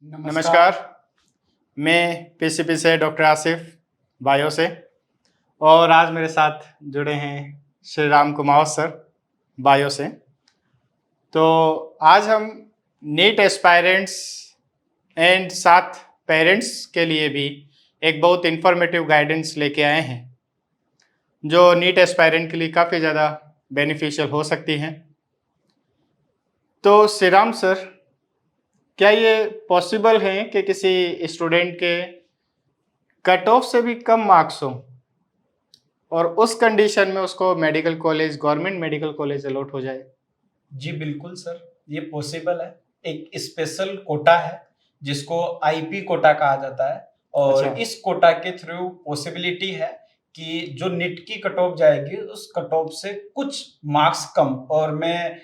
नमस्कार। मैं पीसीपी से डॉक्टर आसिफ बायो से, और आज मेरे साथ जुड़े हैं श्री राम कुमार सर बायो से। तो आज हम नीट एस्पायरेंट्स एंड साथ पेरेंट्स के लिए भी एक बहुत इन्फॉर्मेटिव गाइडेंस लेके आए हैं, जो नीट एस्पायरेंट के लिए काफ़ी ज़्यादा बेनिफिशियल हो सकती हैं। तो श्री राम सर, क्या ये पॉसिबल है कि किसी स्टूडेंट के कट ऑफ से भी कम मार्क्स हों और उस कंडीशन में उसको medical college, government medical college allot हो जाए? जी बिल्कुल सर, ये पॉसिबल है। एक स्पेशल कोटा है जिसको आईपी कोटा कहा जाता है, और अच्छा। इस कोटा के थ्रू पॉसिबिलिटी है कि जो नीट की कट ऑफ जाएगी उस कट ऑफ से कुछ मार्क्स कम, और मैं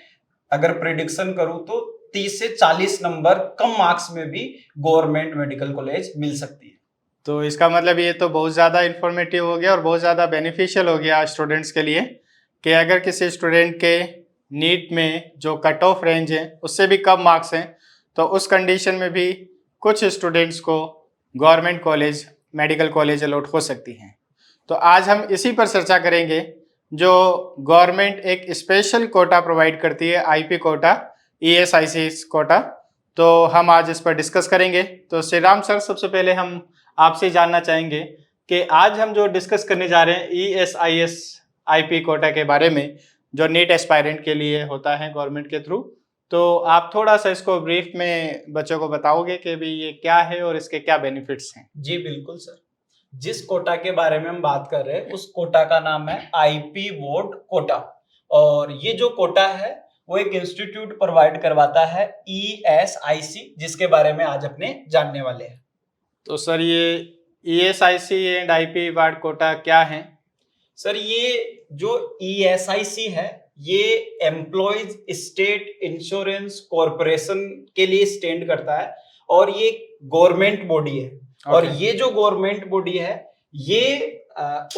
अगर प्रेडिक्शन करूं तो 30 से 40 नंबर कम मार्क्स में भी गवर्नमेंट मेडिकल कॉलेज मिल सकती है। तो इसका मतलब ये तो बहुत ज़्यादा इन्फॉर्मेटिव हो गया और बहुत ज़्यादा बेनिफिशियल हो गया स्टूडेंट्स के लिए कि अगर किसी स्टूडेंट के नीट में जो कट ऑफ रेंज है उससे भी कम मार्क्स हैं, तो उस कंडीशन में भी कुछ स्टूडेंट्स को government college, medical college allot हो सकती हैं। तो आज हम इसी पर चर्चा करेंगे, जो गवर्नमेंट एक स्पेशल कोटा प्रोवाइड करती है, आईपी कोटा, ईएसआईसी कोटा। तो हम आज इस पर डिस्कस करेंगे। तो श्री राम सर, सबसे पहले हम आपसे जानना चाहेंगे कि आज हम जो डिस्कस करने जा रहे हैं ईएसआईएस आईपी कोटा के बारे में, जो नीट एस्पायरेंट के लिए होता है गवर्नमेंट के थ्रू। तो आप थोड़ा सा इसको ब्रीफ में बच्चों को बताओगे कि भी ये क्या है और इसके क्या बेनिफिट्स हैं? जी बिल्कुल सर, जिस कोटा के बारे में हम बात कर रहे हैं उस कोटा का नाम है आईपी वोट कोटा, और ये जो कोटा है वो एक इंस्टीट्यूट प्रोवाइड करवाता है ईएसआईसी, जिसके बारे में आज अपने जानने वाले हैं। तो सर, ये ESIC and IP ward quota क्या है? सर, ये जो ईएसआईसी है ये एम्प्लॉयज स्टेट इंश्योरेंस कॉरपोरेशन के लिए स्टैंड करता है, और ये गवर्नमेंट बॉडी है। और ये जो गवर्नमेंट बॉडी है ये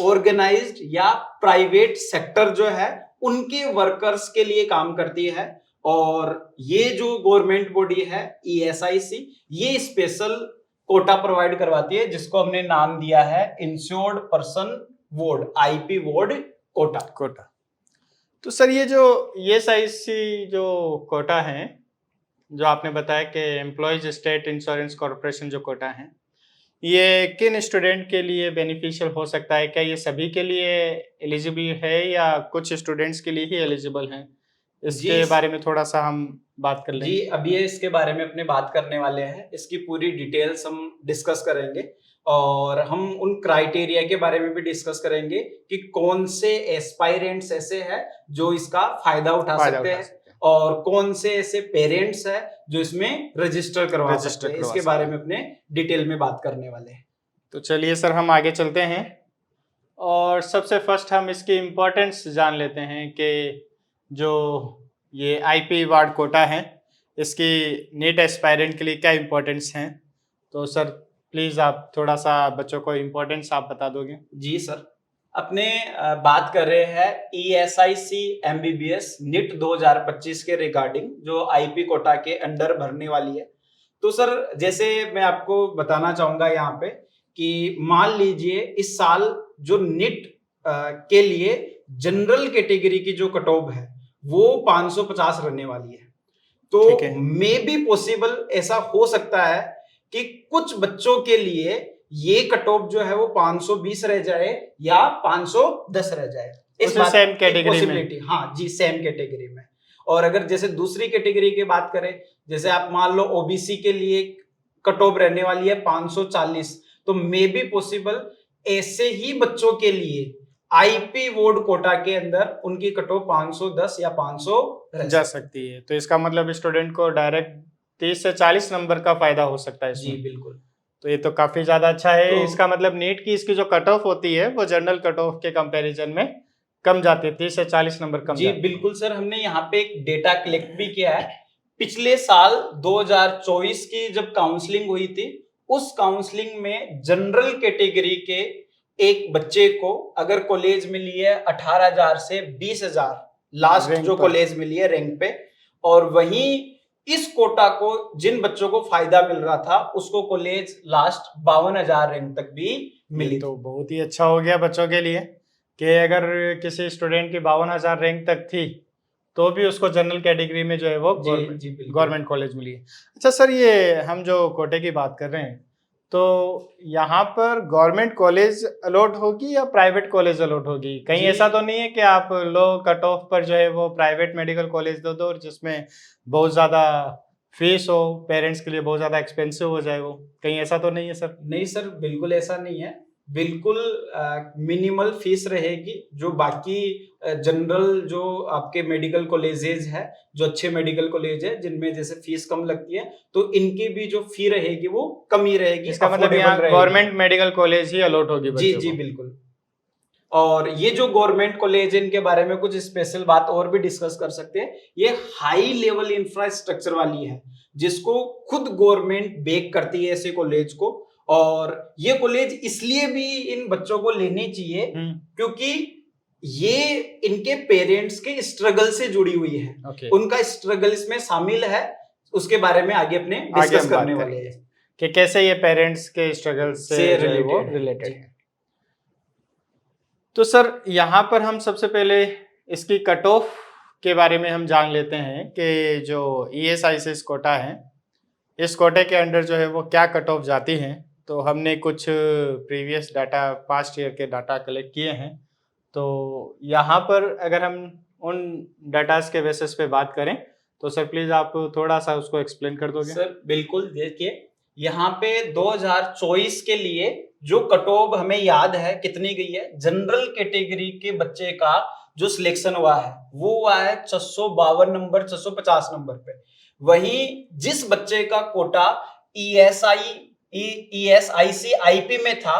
ऑर्गेनाइज्ड या प्राइवेट सेक्टर जो है उनके वर्कर्स के लिए काम करती है। और ये जो गवर्नमेंट बॉडी है ईएसआईसी, ये स्पेशल कोटा प्रोवाइड करवाती है जिसको हमने नाम दिया है insured person ward, IP ward quota. तो सर, ये जो ईएसआईसी जो कोटा है, जो आपने बताया कि एम्प्लॉयज स्टेट इंश्योरेंस कॉर्पोरेशन जो कोटा है, ये किन स्टूडेंट के लिए बेनिफिशियल हो सकता है? क्या ये सभी के लिए एलिजिबल है या कुछ स्टूडेंट्स के लिए ही एलिजिबल है? इसके बारे में थोड़ा सा हम बात कर लेंगे। जी, अभी इसके बारे में अपने बात करने वाले हैं, इसकी पूरी डिटेल्स हम डिस्कस करेंगे, और हम उन क्राइटेरिया के बारे में भी डिस्कस करेंगे कि कौन से एस्पायरेंट्स ऐसे हैं जो इसका फायदा उठा सकते हैं, और कौन से ऐसे पेरेंट्स हैं जो इसमें रजिस्टर करवा सकते हैं। इसके बारे में अपने डिटेल में बात करने वाले हैं। तो चलिए सर, हम आगे चलते हैं और सबसे फर्स्ट हम इसकी इम्पोर्टेंस जान लेते हैं कि जो ये आईपी वार्ड कोटा है, इसकी नीट एस्पायरेंट के लिए क्या इम्पोर्टेंस हैं। तो सर प्लीज़ आप थोड़ा सा बच्चों को इम्पोर्टेंस आप बता दोगे? जी सर, अपने बात कर रहे हैं ईएसआईसी एमबीबीएस नीट 2025 के रिगार्डिंग, जो आईपी कोटा के अंडर भरने वाली है। तो सर, जैसे मैं आपको बताना चाहूंगा यहाँ पे कि मान लीजिए इस साल जो नीट के लिए जनरल कैटेगरी की जो कट ऑफ है वो 550 रहने वाली है। तो मे बी पॉसिबल ऐसा हो सकता है कि कुछ बच्चों के लिए ये कट ऑफ जो है वो 520 रह जाए या 510 रह जाए। इस बात सेम कैटेगरी में। हाँ जी, सेम कैटेगरी में। और अगर जैसे दूसरी कैटेगरी की बात करें, जैसे आप मान लो ओबीसी के लिए कट ऑफ रहने वाली है 540, तो मे बी पॉसिबल ऐसे ही बच्चों के लिए आईपी वोर्ड कोटा के अंदर उनकी कट ऑफ 510 या 500 जा सकती है। तो इसका मतलब स्टूडेंट को डायरेक्ट 30 से 40 नंबर का फायदा हो सकता है इसमें। जी बिल्कुल। तो ये तो काफी ज्यादा अच्छा है। तो इसका मतलब नीट की इसकी जो कट ऑफ होती है वो जनरल कट ऑफ के कंपैरिजन में कम जाती है, 30 से 40 नंबर कम जी बिल्कुल सर, हमने यहाँ पे एक डेटा कलेक्ट भी किया है। पिछले साल 2024 की जब काउंसलिंग हुई थी, उस काउंसलिंग में जनरल कैटेगरी के एक बच्चे को अगर कॉलेज मिली है 18,000 से 20,000 लास्ट जो कॉलेज मिली है रैंक पे, और वहीं इस कोटा को जिन बच्चों को फायदा मिल रहा था उसको कॉलेज लास्ट 52,000 रैंक तक भी मिली। तो बहुत ही अच्छा हो गया बच्चों के लिए कि अगर किसी स्टूडेंट की 52,000 रैंक तक थी तो भी उसको जनरल कैटेगरी में जो है वो गवर्नमेंट कॉलेज मिली है। अच्छा सर, ये हम जो कोटे की बात कर रहे हैं तो यहाँ पर गवर्नमेंट कॉलेज अलॉट होगी या प्राइवेट कॉलेज अलॉट होगी? कहीं ऐसा तो नहीं है कि आप लो कट ऑफ पर जो है वो प्राइवेट मेडिकल कॉलेज दो और जिसमें बहुत ज़्यादा फीस हो, पेरेंट्स के लिए बहुत ज़्यादा एक्सपेंसिव हो जाए वो? कहीं ऐसा तो नहीं है सर? नहीं सर, बिल्कुल ऐसा नहीं है। बिल्कुल मिनिमल फीस रहेगी। जो बाकी जनरल जो आपके मेडिकल कॉलेजेस है, जो अच्छे मेडिकल कॉलेज है जिनमें जैसे फीस कम लगती है, तो इनकी भी जो फी रहेगी वो कम ही रहेगी। इसका मतलब यहाँ गवर्नमेंट मेडिकल कॉलेज ही अलॉट होगी जी जी बिल्कुल। और ये जो गवर्नमेंट कॉलेज है इनके बारे में कुछ स्पेशल बात और भी डिस्कस कर सकते हैं। ये हाई लेवल इंफ्रास्ट्रक्चर वाली है जिसको खुद गवर्नमेंट बेक करती है ऐसे कॉलेज को। और ये कॉलेज इसलिए भी इन बच्चों को लेने चाहिए क्योंकि ये इनके पेरेंट्स के स्ट्रगल से जुड़ी हुई है। उनका स्ट्रगल इसमें शामिल है, उसके बारे में आगे अपने डिस्कस करने वाले हैं कि कैसे ये पेरेंट्स के स्ट्रगल से रिलेटेड है। तो सर यहाँ पर हम सबसे पहले इसकी कट ऑफ के बारे में हम जान लेते हैं कि जो ESICS कोटा है, इस कोटे के अंडर जो है वो क्या कट ऑफ जाती हैं। तो हमने कुछ प्रीवियस डाटा, पास्ट ईयर के डाटा कलेक्ट किए हैं। तो यहाँ पर अगर हम उन डाटास के बेसिस पे बात करें तो सर प्लीज आप थोड़ा सा उसको एक्सप्लेन कर दोगे? सर बिल्कुल, देखिए यहाँ पे 2024 के लिए जो कट ऑफ हमें याद है कितनी गई है, जनरल कैटेगरी के बच्चे का जो सिलेक्शन हुआ है वो हुआ है 652 नंबर 650 नंबर पे। वहीं जिस बच्चे का कोटा ESIC IP में था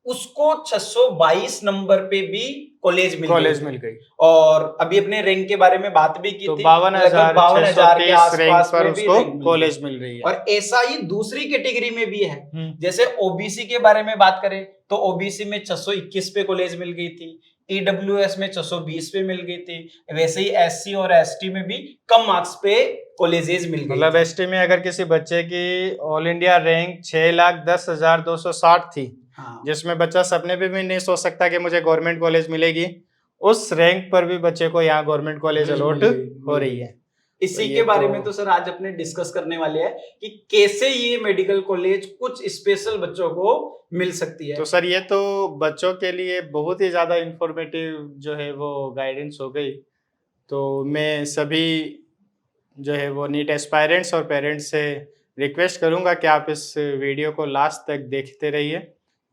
उसको 622 नंबर पे भी कॉलेज मिल गई। और अभी अपने रैंक के बारे में बात भी की तो थी, 52,630 के आसपास पर में उसको कॉलेज मिल रही है। और ऐसा ही दूसरी कैटेगरी में भी है। जैसे OBC के बारे में बात करें तो OBC में 621 पे कॉलेज मिल गई थी, EWS में 620 पे मिल गई थी। वैसे ही SC और ST में भी कम मार्क्स पे कॉलेजेस मिल गई। मतलब ST में अगर किसी बच्चे की ऑल इंडिया रैंक 6,10,260 थी, जिसमें बच्चा सपने पे भी नहीं सोच सकता कि मुझे गवर्नमेंट कॉलेज मिलेगी, उस रैंक पर भी बच्चे को यहाँ गवर्नमेंट कॉलेज अलॉट हो रही है। इसी के बारे में तो सर आज अपने डिस्कस करने वाले हैं कि कैसे ये मेडिकल कॉलेज कुछ स्पेशल बच्चों को मिल सकती है। तो सर ये तो बच्चों के लिए बहुत ही ज्यादा इंफॉर्मेटिव जो है वो गाइडेंस हो गई। तो मैं सभी जो है वो नीट एस्पायरेंट्स और पेरेंट्स से रिक्वेस्ट करूंगा कि आप इस वीडियो को लास्ट तक देखते रहिए,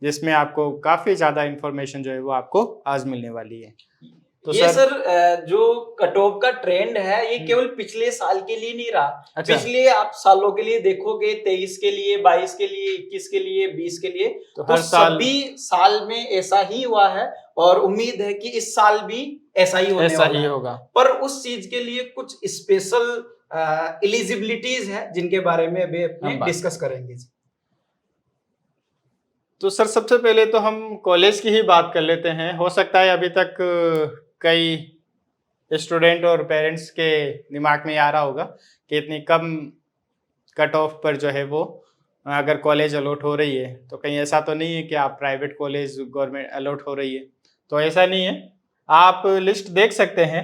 जिसमें आपको काफी ज्यादा इंफॉर्मेशन जो है वो आपको आज मिलने वाली है। तो ये सर जो कट ऑफ का ट्रेंड है ये केवल पिछले साल के लिए नहीं रहा। अच्छा। पिछले आप सालों के लिए देखोगे, 23 के लिए, 22 के लिए, 21 के लिए, 20 के लिए, तो हर सभी साल में ऐसा ही हुआ है और उम्मीद है कि इस साल भी ऐसा ही होगा। पर उस चीज के लिए कुछ स्पेशल एलिजिबिलिटीज है जिनके बारे में अभी अपने डिस्कस करेंगे। तो सर सबसे पहले तो हम कॉलेज की ही बात कर लेते हैं। हो सकता है अभी तक कई स्टूडेंट और पेरेंट्स के दिमाग में आ रहा होगा कि इतनी कम कट ऑफ पर जो है वो अगर कॉलेज अलॉट हो रही है तो कहीं ऐसा तो नहीं है कि आप प्राइवेट कॉलेज गवर्नमेंट अलॉट हो रही है। तो ऐसा नहीं है, आप लिस्ट देख सकते हैं।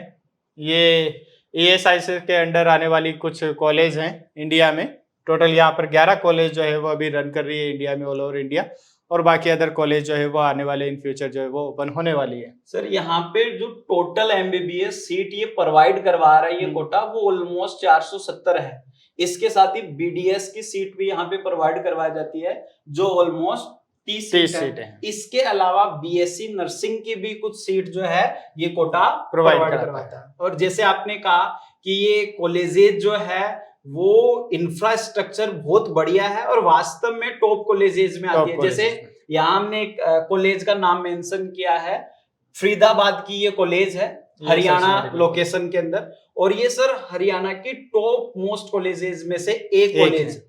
ये ESIC के अंडर आने वाली कुछ कॉलेज हैं इंडिया में। टोटल यहाँ पर 11 कॉलेज जो है वो अभी रन कर रही है इंडिया में, ऑल ओवर इंडिया। और बाकी अदर कॉलेज जो है वो आने वाले इन फ्यूचर जो है वो ओपन होने वाली है। सर यहाँ पे जो टोटल MBBS सीट ये प्रोवाइड करवा रहा है ये कोटा वो ऑलमोस्ट 470 है। इसके साथ ही BDS की सीट भी यहाँ पे प्रोवाइड करवाई जाती है जो ऑलमोस्ट 30 सीट है। इसके अलावा BSc नर्सिंग की भी कुछ सीट जो है ये कोटा प्रोवाइड करवाता है। और जैसे आपने कहा कि ये कॉलेजेस जो है वो इंफ्रास्ट्रक्चर बहुत बढ़िया है और वास्तव में टॉप कॉलेजेस में आती है। जैसे यहाँ हमने एक कॉलेज का नाम मेंशन किया है, फरीदाबाद की ये कॉलेज है हरियाणा लोकेशन के अंदर। और ये सर हरियाणा की टॉप मोस्ट कॉलेजेस में से एक कॉलेज है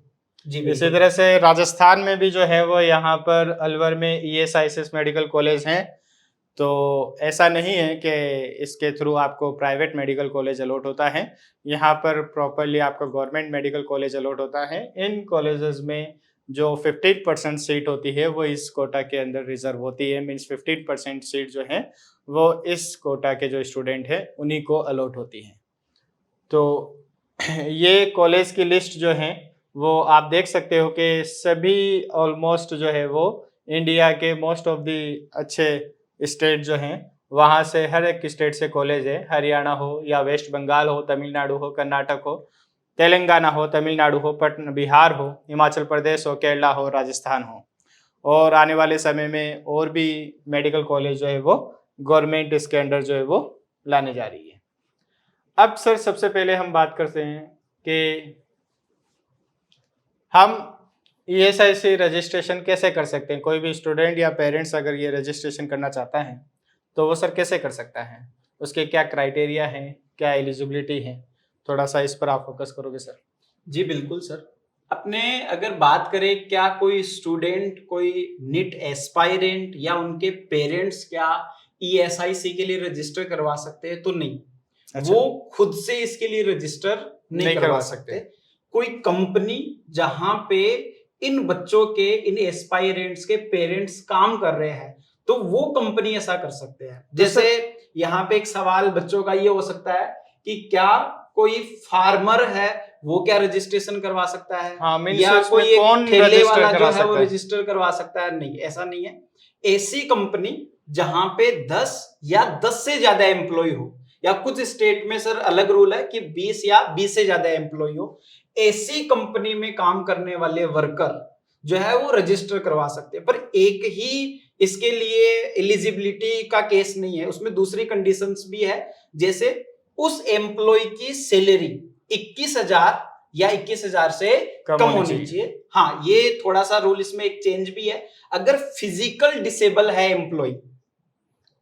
जी। इसी तरह से राजस्थान में भी जो है वो यहाँ पर अलवर में ESICS मेडिकल कॉलेज हैं तो ऐसा नहीं है कि इसके थ्रू आपको प्राइवेट मेडिकल कॉलेज अलॉट होता है। यहाँ पर प्रॉपर्ली आपका गवर्नमेंट मेडिकल कॉलेज अलॉट होता है। इन कॉलेजेस में जो 15% सीट होती है वो इस कोटा के अंदर रिजर्व होती है। मीन्स 15% सीट जो है वो इस कोटा के जो स्टूडेंट है उन्हीं को अलॉट होती है। तो ये कॉलेज की लिस्ट जो है वो आप देख सकते हो कि सभी ऑलमोस्ट जो है वो इंडिया के मोस्ट ऑफ दी अच्छे स्टेट जो हैं वहाँ से, हर एक स्टेट से कॉलेज है। हरियाणा हो या वेस्ट बंगाल हो, तमिलनाडु हो, कर्नाटक हो, तेलंगाना हो, तमिलनाडु हो, पटना बिहार हो, हिमाचल प्रदेश हो, केरला हो, राजस्थान हो। और आने वाले समय में और भी मेडिकल कॉलेज जो है वो गवर्नमेंट इसके अंडर जो है वो लाने जा रही है। अब सर सबसे पहले हम बात करते हैं कि हम ESIC रजिस्ट्रेशन कैसे कर सकते हैं। कोई भी स्टूडेंट या पेरेंट्स अगर ये रजिस्ट्रेशन करना चाहता है तो वो सर कैसे कर सकता है, उसके क्या क्राइटेरिया हैं, क्या एलिजिबिलिटी है, थोड़ा सा इस पर आप फोकस करोगे सर? जी बिल्कुल सर। अपने अगर बात करें क्या कोई स्टूडेंट, कोई नीट एस्पायरेंट या उनके पेरेंट्स क्या ESIC के लिए रजिस्टर करवा सकते हैं, तो नहीं। अच्छा। वो खुद से इसके लिए रजिस्टर नहीं करवा सकते। कोई कंपनी जहां पे इन बच्चों के, इन एस्पायरेंट्स के पेरेंट्स काम कर रहे हैं, तो वो कंपनी ऐसा कर सकते हैं। जैसे यहाँ पे एक सवाल बच्चों का ये हो सकता है कि क्या कोई फार्मर है वो क्या रजिस्ट्रेशन करवा सकता है? हाँ, या कोई एक ठेले वाला जो है वो सकता है? रजिस्टर करवा सकता है? नहीं, ऐसा नहीं है। ऐसी कंपनी जहां पे 10 या 10 से ज्यादा एम्प्लॉय हो, या कुछ स्टेट में सर अलग रूल है कि 20 या 20 से ज्यादा एम्प्लॉय हो, ऐसी कंपनी में काम करने वाले वर्कर जो है वो रजिस्टर करवा सकते हैं। पर एक ही इसके लिए एलिजिबिलिटी का केस नहीं है, उसमें दूसरी कंडीशंस भी है। जैसे उस एम्प्लॉय की सैलरी 21,000 या 21,000 से कम होनी चाहिए। हाँ, ये थोड़ा सा रूल इसमें एक चेंज भी है। अगर फिजिकल डिसेबल है एम्प्लॉय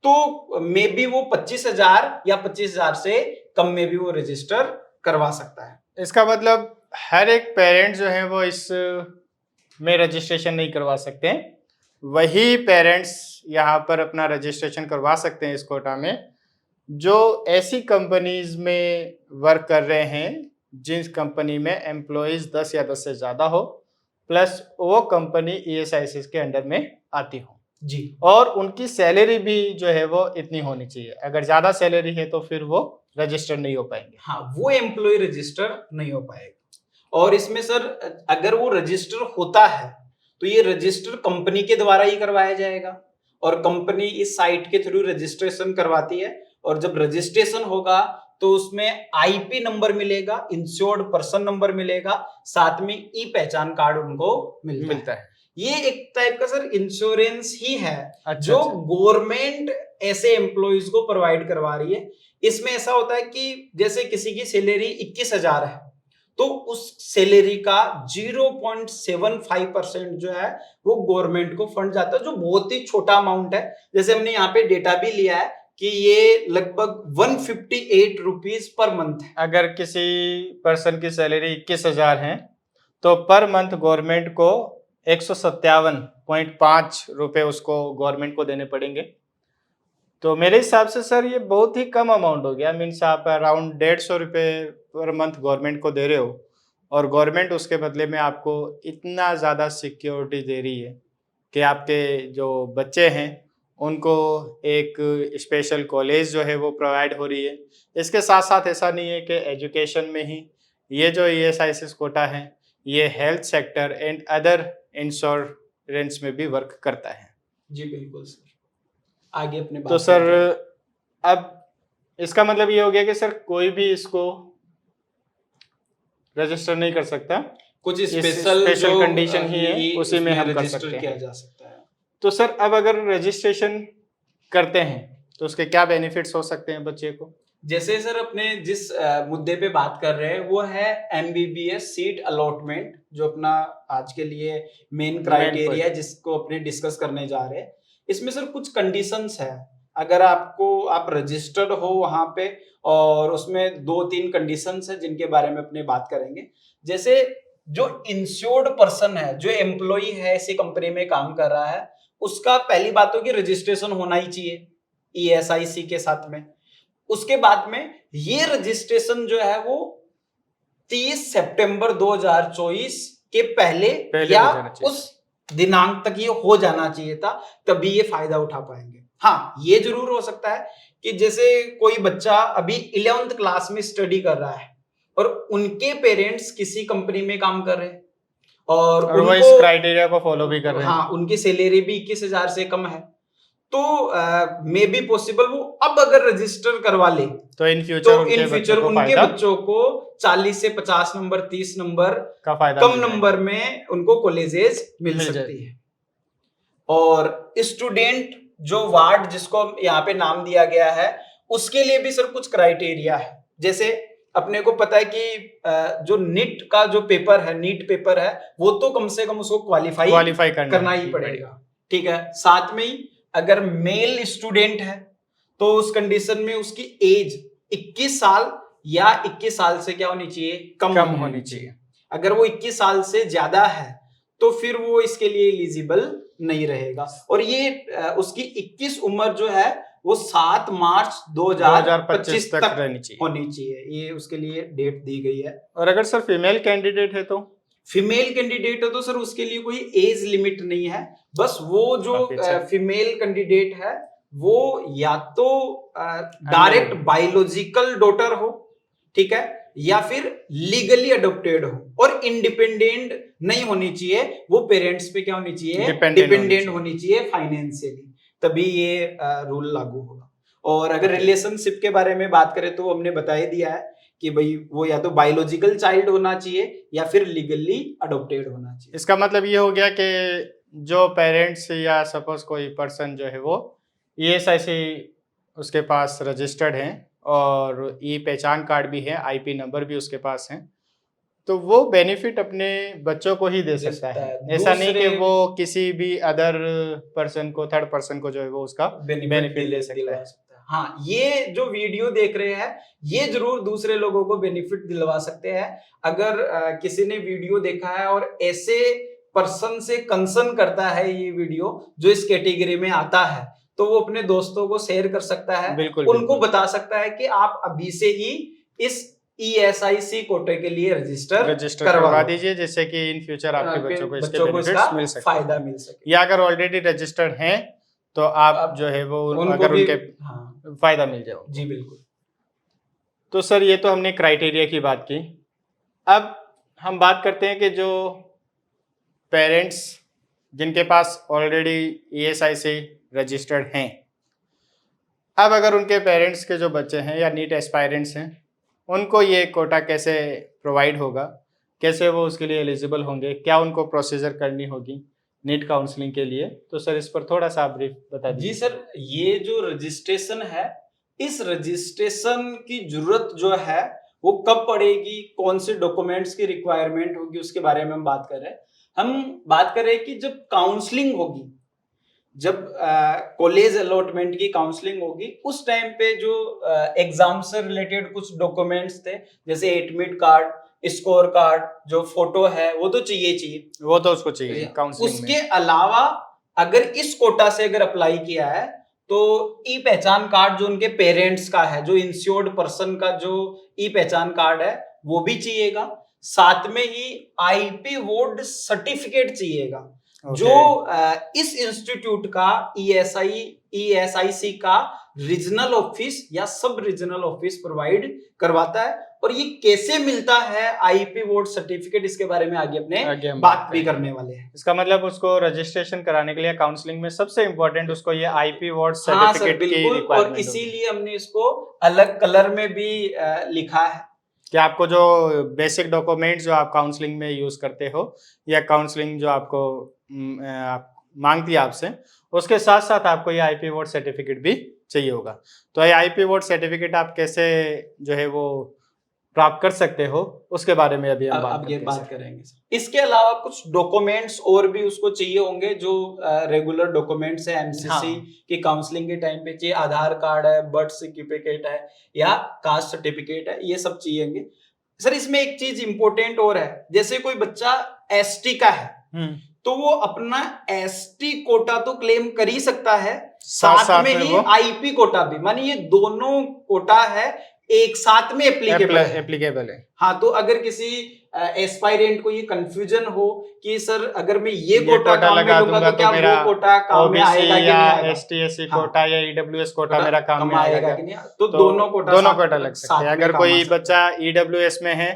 तो मे बी वो 25,000 या 25,000 से कम में भी वो रजिस्टर करवा सकता है। इसका मतलब हर एक पेरेंट जो है वो इस में रजिस्ट्रेशन नहीं करवा सकते। वही पेरेंट्स यहाँ पर अपना रजिस्ट्रेशन करवा सकते हैं इस कोटा में जो ऐसी कंपनीज में वर्क कर रहे हैं जिस कंपनी में एम्प्लॉयज 10 या 10 से ज़्यादा हो, प्लस वो कंपनी ESIC के अंडर में आती हो जी। और उनकी सैलरी भी जो है वो इतनी होनी चाहिए। अगर ज़्यादा सैलरी है तो फिर वो रजिस्टर नहीं हो पाएंगे। हाँ, वो एम्प्लॉय रजिस्टर नहीं हो पाएगा। और इसमें सर अगर वो रजिस्टर होता है तो ये रजिस्टर कंपनी के द्वारा ही करवाया जाएगा, और कंपनी इस साइट के थ्रू रजिस्ट्रेशन करवाती है। और जब रजिस्ट्रेशन होगा तो उसमें IP नंबर मिलेगा, इंश्योर्ड पर्सन नंबर मिलेगा, साथ में ई पहचान कार्ड उनको मिलता है। ये एक टाइप का सर इंश्योरेंस ही है। जो गवर्नमेंट ऐसे एम्प्लॉइज को प्रोवाइड करवा रही है। इसमें ऐसा होता है कि जैसे किसी की सैलरी 21,000 है तो उस सैलरी का 0.75% जो है वो गवर्नमेंट को फंड जाता है, जो बहुत ही छोटा अमाउंट है। जैसे हमने यहाँ पे डेटा भी लिया है कि ये लगभग 158 रुपीज पर मंथ है। अगर किसी पर्सन की सैलरी 21,000 है तो पर मंथ गवर्नमेंट को 157.5 रुपए उसको गवर्नमेंट को देने पड़ेंगे। तो मेरे हिसाब से सर ये बहुत ही कम अमाउंट हो गया। मीन्स आप अराउंड 150 रुपये पर मंथ गवर्नमेंट को दे रहे हो और गवर्नमेंट उसके बदले में आपको इतना ज़्यादा सिक्योरिटी दे रही है कि आपके जो बच्चे हैं उनको एक स्पेशल कॉलेज जो है वो प्रोवाइड हो रही है। इसके साथ साथ ऐसा नहीं है कि एजुकेशन में ही ये जो ESIC कोटा है ये health sector and other insurance में भी वर्क करता है। जी बिल्कुल सर, आगे अपने तो सर अब इसका मतलब ये हो गया कि सर कोई भी इसको रजिस्टर नहीं कर सकता, कुछ स्पेशल कंडीशन ही है, उसी में हम कर सकते किया हैं। जा सकता है। तो सर अब अगर रजिस्ट्रेशन करते हैं तो उसके क्या बेनिफिट्स हो सकते हैं बच्चे को? जैसे सर अपने जिस मुद्दे पे बात कर रहे हैं वो है MBBS सीट अलॉटमेंट, जो अपना आज के लिए मेन क्राइटेरिया है जिसको अपने डिस्कस करने जा रहे हैं। इसमें सर कुछ कंडीशंस है। अगर आप रजिस्टर्ड हो वहां पे, और उसमें 2-3 कंडीशंस है जिनके बारे में अपने बात करेंगे। जैसे जो इंश्योर्ड पर्सन है, जो एम्प्लॉय है, ऐसी कंपनी में काम कर रहा है, उसका पहली बात होगी रजिस्ट्रेशन होना ही चाहिए। ESIC के साथ में। उसके बाद में ये रजिस्ट्रेशन जो है वो 30 सितंबर 2024 के पहले या हो जाना चाहिए। उस दिनांक तक ये हो जाना चाहिए था, तभी ये फायदा उठा पाएंगे। हाँ, ये जरूर हो सकता है कि जैसे कोई बच्चा अभी 11th क्लास में स्टडी कर रहा है और उनके पेरेंट्स किसी कंपनी में काम कर रहे हैं और वो इस क्राइटेरिया को फॉलो भी कर रहे हैं। हाँ, उनकी सैलरी भी 21,000 से कम है, तो मे बी पॉसिबल वो अब अगर रजिस्टर करवा ले तो इन फ्यूचर उनके बच्चों को 40 से 50 नंबर 30 नंबर का फायदा कम नंबर में उनको कॉलेजेस मिल सकती है। और स्टूडेंट जो वार्ड जिसको यहाँ पे नाम दिया गया है उसके लिए भी सर कुछ क्राइटेरिया है। जैसे अपने को पता है कि जो नीट का जो पेपर है, नीट पेपर है, वो तो कम से कम उसको क्वालिफाई करना ही पड़ेगा, ठीक है। साथ में ही अगर मेल स्टूडेंट है तो उस कंडीशन में उसकी एज 21 साल या 21 साल से क्या होनी चाहिए, कम होनी चाहिए। अगर वो 21 साल से ज्यादा है तो फिर वो इसके लिए एलिजिबल नहीं रहेगा। और ये उसकी 21 उम्र जो है वो 7 मार्च 2025 तक होनी चाहिए, ये उसके लिए डेट दी गई है। और अगर सर फीमेल कैंडिडेट है तो फीमेल कैंडिडेट है तो सर उसके लिए कोई एज लिमिट नहीं है, बस वो जो फीमेल कैंडिडेट है वो या तो डायरेक्ट बायोलॉजिकल डॉटर हो, ठीक है, या फिर लीगली अडॉप्टेड हो और इंडिपेंडेंट नहीं होनी चाहिए, वो पेरेंट्स पे क्या होनी चाहिए, डिपेंडेंट होनी चाहिए फाइनेंशियली, तभी ये रूल लागू होगा। और अगर रिलेशनशिप के बारे में बात करें तो हमने बता ही दिया है कि भाई वो या तो बायोलॉजिकल चाइल्ड होना चाहिए या फिर लीगली अडॉप्टेड होना चाहिए। इसका मतलब ये हो गया कि जो पेरेंट्स या सपोज कोई पर्सन जो है वो ESIC उसके पास रजिस्टर्ड है और ई पहचान कार्ड भी है, IP नंबर भी उसके पास है, तो वो बेनिफिट अपने बच्चों को ही दे सकता है। ऐसा नहीं कि वो किसी भी अदर पर्सन को, थर्ड पर्सन को जो है वो उसका बेनिफिट दे सकता है। हाँ, ये जो वीडियो देख रहे हैं ये जरूर दूसरे लोगों को बेनिफिट दिलवा सकते हैं। अगर किसी ने वीडियो देखा है और ऐसे पर्सन से कंसर्न करता है ये वीडियो जो इस कैटेगरी में आता है, तो वो अपने दोस्तों को शेयर कर सकता है, उनको बता सकता है कि आप अभी से ही इस ESIC कोटे के लिए रजिस्टर करवा दीजिए, जिससे कि इन फ्यूचर आपके बच्चों को इसके बेनिफिट्स मिल सके, फायदा मिल सके। या अगर ऑलरेडी रजिस्टर्ड हैं तो आप जो है वो अगर उनके फायदा मिल जाए। जी बिल्कुल। तो सर ये तो हमने क्राइटेरिया की बात की, अब हम बात करते हैं कि जो पेरेंट्स जिनके पास ऑलरेडी ESIC रजिस्टर्ड हैं, अब अगर उनके पेरेंट्स के जो बच्चे हैं या नीट एस्पायरेंट्स हैं, उनको ये कोटा कैसे प्रोवाइड होगा, कैसे वो उसके लिए एलिजिबल होंगे, क्या उनको प्रोसीजर करनी होगी नीट काउंसलिंग के लिए, तो सर इस पर थोड़ा सा ब्रीफ बता दीजिए। जी सर, ये जो रजिस्ट्रेशन है, इस रजिस्ट्रेशन की जरूरत जो है वो कब पड़ेगी, कौन से डॉक्यूमेंट्स की रिक्वायरमेंट होगी, उसके बारे में हम बात कर रहे हैं। हम बात कर रहे हैं कि जब काउंसलिंग होगी, जब कॉलेज अलॉटमेंट की काउंसलिंग होगी, उस टाइम पे जो एग्जाम से रिलेटेड कुछ डॉक्यूमेंट्स थे, जैसे एडमिट कार्ड, स्कोर कार्ड, जो फोटो है वो तो चाहिए, वो तो उसको चाहिए काउंसलिंग में। उसके अलावा अगर इस कोटा से अगर अप्लाई किया है तो ई पहचान कार्ड जो उनके पेरेंट्स का है, जो इंश्योर्ड पर्सन का जो ई पहचान कार्ड है वो भी चाहिएगा, साथ में ही IP वोट सर्टिफिकेट चाहिएगा। जो इस इंस्टीट्यूट का ESIC का रीजनल ऑफिस या सब रीजनल ऑफिस प्रोवाइड करवाता है। और ये कैसे मिलता है IP वोट सर्टिफिकेट, इसके बारे में आगे बात भी करने वाले हैं। इसका मतलब उसको रजिस्ट्रेशन कराने के लिए काउंसलिंग में सबसे इंपॉर्टेंट उसको ये IP वोट सर्टिफिकेट की रिक्वायरमेंट है, और इसीलिए हमने इसको अलग कलर में भी लिखा है कि आपको जो बेसिक डॉक्यूमेंट्स जो आप काउंसलिंग में यूज करते हो या काउंसलिंग जो आपको मांगती है आपसे, उसके साथ साथ आपको ये IP वोट सर्टिफिकेट भी चाहिए होगा। तो ये IP वोट सर्टिफिकेट आप कैसे जो है वो प्राप्त कर सकते हो, उसके बारे में अभी हम बात करेंगे। इसके अलावा कुछ डॉक्यूमेंट्स और भी उसको चाहिए होंगे जो रेगुलर डॉक्यूमेंट्स है MCC की काउंसलिंग के टाइम पे चाहिए। आधार कार्ड है, बर्थ सर्टिफिकेट है या कास्ट सर्टिफिकेट है, ये सब चाहिए सर। इसमें एक चीज इंपॉर्टेंट और है, जैसे कोई बच्चा ST का है तो वो अपना ST कोटा तो क्लेम कर ही सकता है, साथ में में ही वो आईपी कोटा भी, मानी ये दोनों कोटा है एक साथ में एप्लीकेबल है। हाँ, तो अगर किसी एस्पायरेंट को ये कंफ्यूजन हो कि सर अगर मैं ये कोटा कोटा काम में लगा लूंगा दूंगा तो क्या मेरा वो कोटा काम में ओबीसी आएगा कि या नहीं आएगा, एसटी हाँ, कोटा या ईडब्ल्यूएस कोटा मेरा काम में आएगा आएगा कि नहीं, तो तो दोनों कोटा लग सकते हैं। साथ में अगर काम आ कोई सकते हैं। बच्चा ईडब्ल्यूएस में है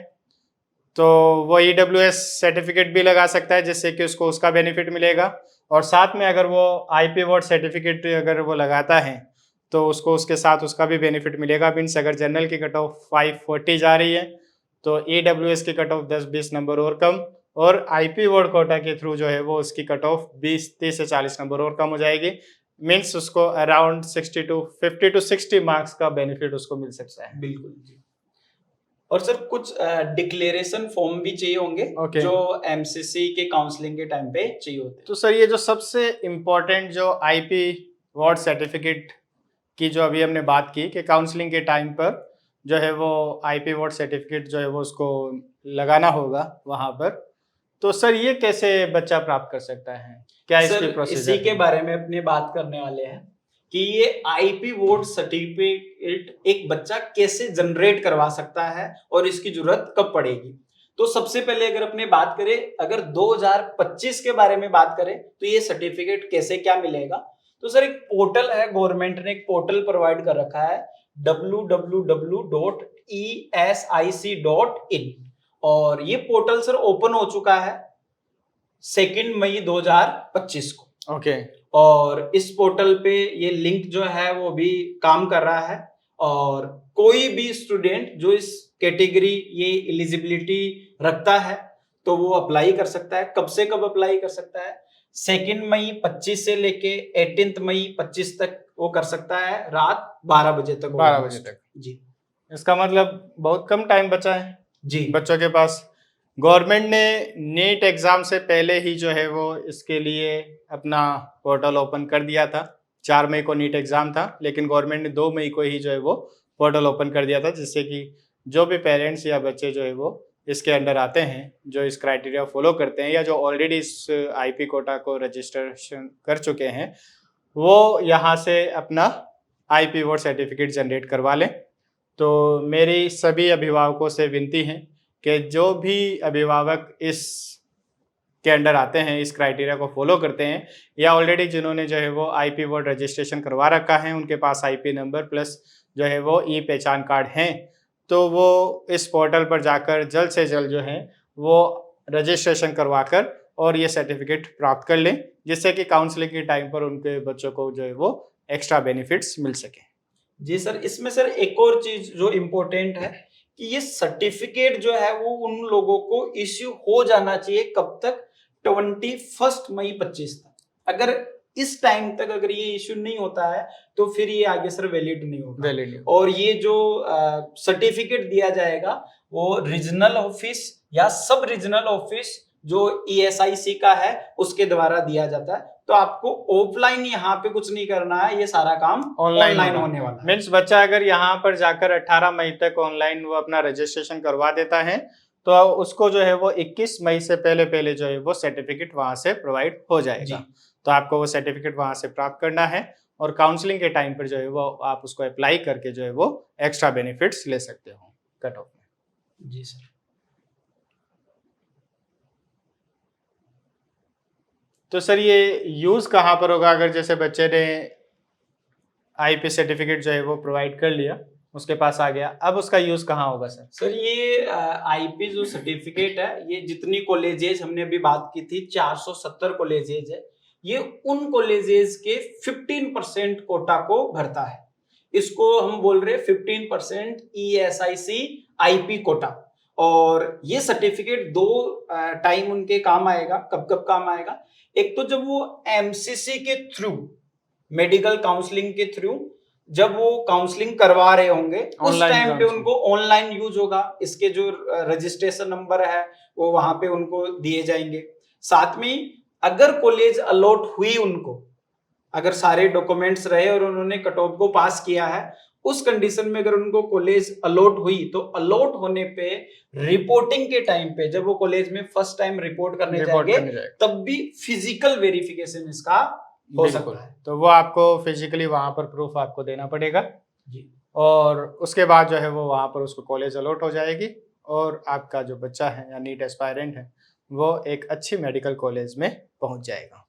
तो वो ईडब्ल्यूएस सर्टिफिकेट भी लगा सकता है, जिससे कि उसको उसका बेनिफिट मिलेगा। और साथ में अगर वो आईपी वोट सर्टिफिकेट अगर वो लगाता है तो उसको उसके साथ उसका भी बेनिफिट मिलेगा। मीन्स अगर जनरल की कट ऑफ 540 जा रही है तो ईडब्ल्यूएस की कट ऑफ 10-20 नंबर और कम, और आईपी वोट कोटा के थ्रू जो है वो उसकी कट ऑफ 20-30 से 40 नंबर और कम हो जाएगी। मीन्स उसको अराउंड 50 to 60 मार्क्स का बेनिफिट उसको मिल सकता है। बिल्कुल जी। और सर कुछ डिक्लेरेशन फॉर्म भी चाहिए होंगे जो एमसीसी के काउंसलिंग के टाइम पे चाहिए होते हैं। तो सर ये जो सबसे इम्पोर्टेंट जो आईपी वोट सर्टिफिकेट की जो अभी हमने बात की कि काउंसलिंग के टाइम पर जो है वो आईपी वोट सर्टिफिकेट जो है वो उसको लगाना होगा वहाँ पर, तो सर ये कैसे बच्चा प्राप्त कर सकता है, क्या इसकी प्रोसीजर इसी के बारे में अपने बात करने वाले हैं कि ये आईपी वोट सर्टिफिकेट एक बच्चा कैसे जनरेट करवा सकता है और इसकी जरूरत कब पड़ेगी। तो सबसे पहले अगर अपने बात करें, अगर 2025 के बारे में बात करें तो ये सर्टिफिकेट कैसे क्या मिलेगा, तो सर एक पोर्टल है, गवर्नमेंट ने एक पोर्टल प्रोवाइड कर रखा है www.esic.in, और ये पोर्टल सर ओपन हो चुका है 2 मई 2025 को। ओके। और इस पोर्टल पे ये लिंक जो है वो भी काम कर रहा है, और कोई भी स्टूडेंट जो इस कैटेगरी ये एलिजिबिलिटी रखता है तो वो अप्लाई कर सकता है। कब से कब अप्लाई कर सकता है? 2 मई 25 से लेके 18 मई 25 तक वो कर सकता है, रात 12 बजे तक। 12 बजे तक जी। इसका मतलब बहुत कम टाइम बचा है जी बच्चों के पास। गवर्नमेंट ने नीट एग्जाम से पहले ही जो है वो इसके लिए अपना पोर्टल ओपन कर दिया था। 4 मई को नीट एग्जाम था, लेकिन गवर्नमेंट ने 2 मई को ही जो है वो पोर्टल ओपन कर दिया था, जिससे कि जो भी पेरेंट्स या बच्चे जो है वो इसके अंडर आते हैं, जो इस क्राइटेरिया फॉलो करते हैं या जो ऑलरेडी इस आईपी कोटा को रजिस्ट्रेशन कर चुके हैं, वो यहाँ से अपना आईपी वोट सर्टिफिकेट जनरेट करवा लें। तो मेरी सभी अभिभावकों से विनती है कि जो भी अभिभावक इस के अंडर आते हैं, इस क्राइटेरिया को फॉलो करते हैं, या ऑलरेडी जिन्होंने जो है वो आईपी वोट रजिस्ट्रेशन करवा रखा है, उनके पास आईपी नंबर प्लस जो है वो ई पहचान कार्ड हैं, तो वो इस पोर्टल पर जाकर जल्द से जल्द जो है वो रजिस्ट्रेशन करवाकर और ये सर्टिफिकेट प्राप्त कर लें, जिससे कि काउंसलिंग के टाइम पर उनके बच्चों को जो है वो एक्स्ट्रा बेनिफिट्स मिल सके। जी सर, इसमें सर एक और चीज जो इम्पोर्टेंट है कि ये सर्टिफिकेट जो है वो उन लोगों को इश्यू हो जाना चाहिए कब तक? 21 मई 25 तक। अगर इस टाइम तक अगर ये इश्यू नहीं होता है तो फिर ये आगे सर वैलिड नहीं होगा। और ये जो सर्टिफिकेट दिया जाएगा वो रीजनल ऑफिस या सब रीजनल ऑफिस जो ESIC का है उसके द्वारा दिया जाता है। तो आपको ऑफलाइन यहाँ पे कुछ नहीं करना है, ये सारा काम ऑनलाइन होने वाला है। मीन्स बच्चा अगर यहाँ पर जाकर 18 मई तक ऑनलाइन वो अपना रजिस्ट्रेशन करवा देता है तो उसको जो है वो 21 मई से पहले जो है वो सर्टिफिकेट वहां से प्रोवाइड हो जाएगा। तो आपको वो सर्टिफिकेट वहां से प्राप्त करना है और काउंसलिंग के टाइम पर जो है वो आप उसको अप्लाई करके जो है वो एक्स्ट्रा बेनिफिट्स ले सकते हो कट ऑफ में। जी सर। तो सर ये यूज कहाँ पर होगा? अगर जैसे बच्चे ने आईपी सर्टिफिकेट जो है वो प्रोवाइड कर लिया, उसके पास आ गया, अब उसका यूज कहाँ होगा सर? सर ये आईपी जो सर्टिफिकेट है ये जितनी कॉलेजेस हमने अभी बात की थी 470 कॉलेजेस है, ये उन कॉलेजेस के 15% कोटा को भरता है। इसको हम बोल रहे 15% ESIC आईपी कोटा। और ये सर्टिफिकेट 2 टाइम उनके काम आएगा। कब कब काम आएगा? एक तो जब वो एमसीसी के थ्रू, मेडिकल काउंसलिंग के थ्रू जब वो काउंसलिंग करवा रहे होंगे उस टाइम पे उनको ऑनलाइन यूज होगा। इसके जो रजिस्ट्रेशन नंबर है वो वहां पे उनको दिए जाएंगे। साथ में अगर कॉलेज अलॉट हुई उनको, अगर सारे डॉक्यूमेंट्स रहे और उन्होंने कट ऑफ को पास किया है, उस कंडीशन में अगर उनको कॉलेज अलॉट हुई तो अलॉट होने पे रिपोर्टिंग के टाइम पे जब वो कॉलेज में फर्स्ट टाइम रिपोर्ट करने जाएंगे तब भी फिजिकल वेरिफिकेशन इसका हो बिल्कुल। सकता है। तो वो आपको फिजिकली वहाँ पर प्रूफ आपको देना पड़ेगा जी। और उसके बाद जो है वो वहाँ पर उसको कॉलेज अलॉट हो जाएगी और आपका जो बच्चा है या नीट एस्पायरेंट है वो एक अच्छी मेडिकल कॉलेज में पहुँच जाएगा।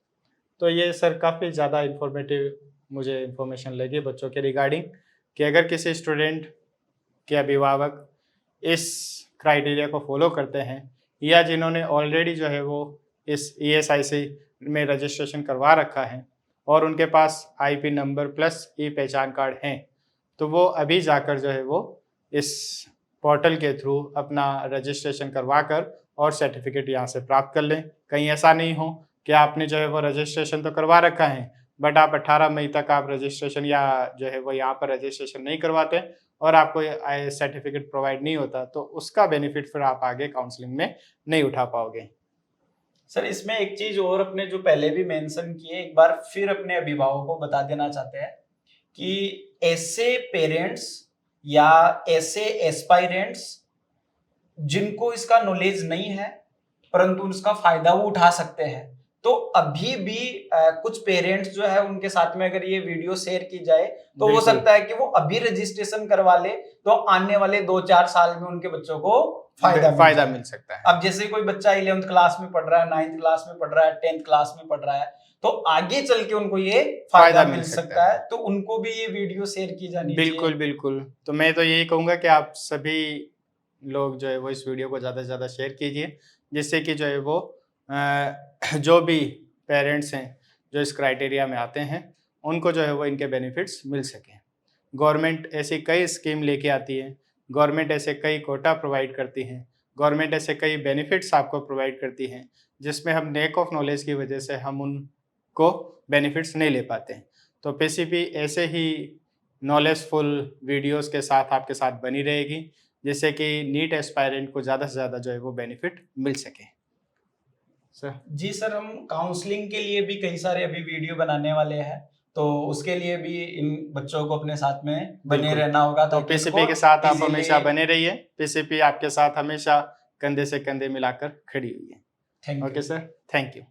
तो ये सर काफ़ी ज़्यादा इन्फॉर्मेटिव मुझे इन्फॉर्मेशन लगी बच्चों के रिगार्डिंग कि अगर किसी स्टूडेंट के अभिभावक इस क्राइटेरिया को फॉलो करते हैं या जिन्होंने ऑलरेडी जो है वो इस ESIC में रजिस्ट्रेशन करवा रखा है और उनके पास IP नंबर प्लस पहचान कार्ड हैं, तो वो अभी जाकर जो है वो इस पोर्टल के थ्रू अपना रजिस्ट्रेशन करवा कर और सर्टिफिकेट यहाँ से प्राप्त कर लें। कहीं ऐसा नहीं हो कि आपने जो है वो रजिस्ट्रेशन तो करवा रखा है बट आप 18 मई तक आप रजिस्ट्रेशन या जो है वो यहाँ पर रजिस्ट्रेशन नहीं करवाते और आपको सर्टिफिकेट प्रोवाइड नहीं होता, तो उसका बेनिफिट फिर आप आगे काउंसलिंग में नहीं उठा पाओगे। सर इसमें एक चीज और अपने जो पहले भी मेंशन किए, एक बार फिर अपने अभिभावकों को बता देना चाहते हैं कि ऐसे पेरेंट्स या ऐसे एस्पायरेंट्स जिनको इसका नॉलेज नहीं है परंतु इसका फायदा वो उठा सकते हैं, तो अभी भी कुछ पेरेंट्स जो है उनके साथ में अगर ये वीडियो शेयर की जाए तो हो सकता है कि वो अभी रजिस्ट्रेशन करवा ले, तो आने वाले 2-4 साल में उनके बच्चों को फायदा मिल सकता है। अब जैसे कोई बच्चा 11th क्लास में पढ़ रहा है, 9th क्लास में पढ़ रहा है, 10th क्लास में पढ़ रहा है, तो आगे चल के उनको ये फायदा मिल सकता है, तो उनको भी ये वीडियो शेयर की जानी चाहिए। बिल्कुल बिल्कुल। तो मैं तो यही कहूँगा कि आप सभी लोग जो है वो इस वीडियो को ज़्यादा से ज़्यादा शेयर कीजिए, जिससे कि जो है वो जो भी पेरेंट्स हैं जो इस क्राइटेरिया में आते हैं उनको जो है वो इनके बेनिफिट्स मिल सकें। गवर्नमेंट ऐसी कई स्कीम लेके आती है, गवर्नमेंट ऐसे कई कोटा प्रोवाइड करती हैं, गवर्नमेंट ऐसे कई बेनिफिट्स आपको प्रोवाइड करती हैं जिसमें हम लैक ऑफ नॉलेज की वजह से हम उनको बेनिफिट्स नहीं ले पाते हैं। तो PCP ऐसे ही नॉलेजफुल वीडियोस के साथ आपके साथ बनी रहेगी जिससे कि नीट एस्पायरेंट को ज़्यादा से ज़्यादा जो है वो बेनिफिट मिल सके। सर जी सर, हम काउंसलिंग के लिए भी कई सारे अभी वीडियो बनाने वाले हैं, तो उसके लिए भी इन बच्चों को अपने साथ में बने रहना होगा। तो PCP के साथ आप हमेशा बने रहिए। PCP आपके साथ हमेशा कंधे से कंधे मिलाकर खड़ी हुई है। Thank you. Okay sir, thank you.